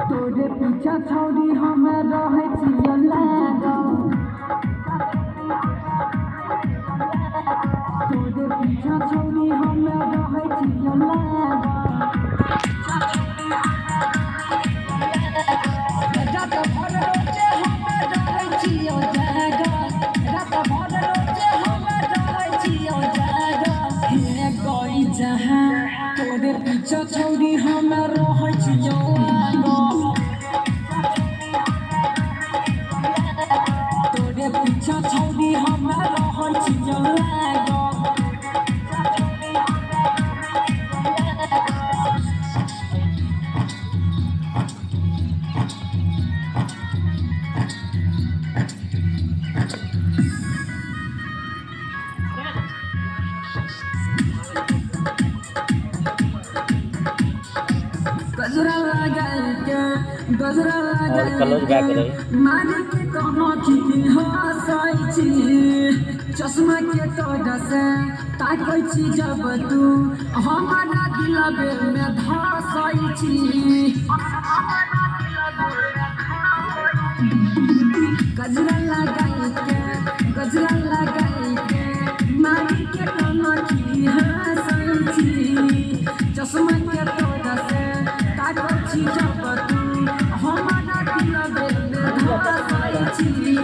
तोरे पीछा छौरी हमे रहे छियो लागल तोरे पीछा छौरी हमे रहे छियो लागल रात भर रोजे हमे रहे छियो जागल रात भर रोजे हमे रहे छियो जागल हे गई जहां तोरे पीछा छौरी हमे रहे छियो लागल पीछा छौरी हमे रहे छियो लागल गजरा लगाई के मारी के कोनो की हंसाई छी चश्मा के तोड़ा से ताकै छी जब तू हमारा दिलबे में धसाई छी गजरा लगाई के मारी के कोनो की हंसाई छी चश्मा के तोड़ा से ताकै छी जब तू हमारा दिलबे में धसाई छी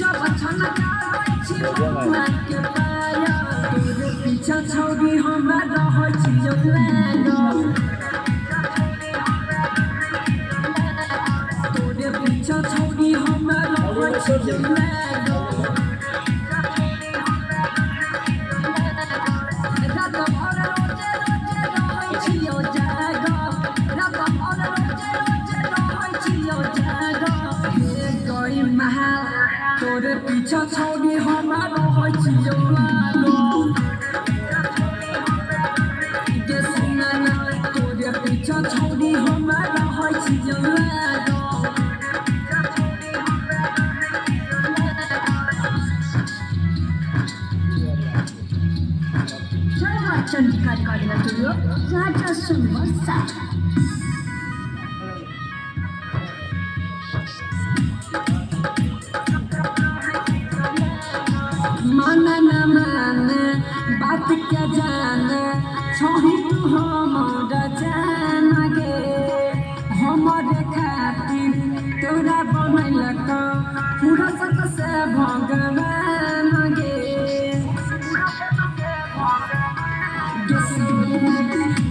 जब छनकाई छी मुआ के पाया तोरे पीछा छौरी हमे रहे छियो लागल तोरे पीछा छौरी हमे रहे छियो लागल रात भर रोजे रहे छियो जागल रात भर रोजे रहे छियो जागल हे गई महल तोरे पीछा छौरी हमे रहे छियो लागल के सुना ना तोरे पीछा छौरी हमे रहे छियो लागल चंडिका रिकॉर्डिंग स्टूडियो राजा सुनवर्सा माने न माने बात क्या जाने छोड़ी तू हमारा जान गे हमारे खातिर तोरा बनैलक पूरा सत से भगवान गे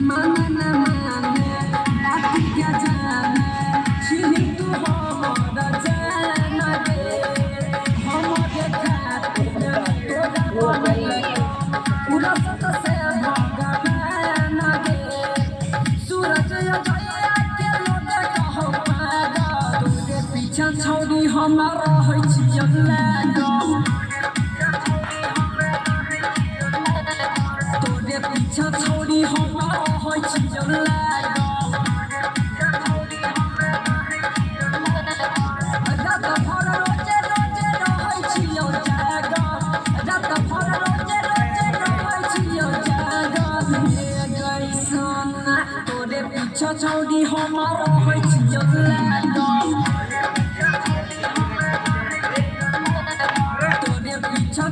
माने न माने बात क्या जाने छोड़ी तू हमारा जान गे हमारे खातिर पूरा सत से भगवान गे सूरज जया के लोग कहो पागल तोरे पीछा छौरी हमे रहे छियो लागल तोरे पीछा छौरी हमे रहे छियो लागल रात भर रोजे रहे छियो जागल रात भर रोजे रहे छियो जागल हे गई सोना तोरे पीछा छौरी हमे रहे छियो लागल तोरे पीछा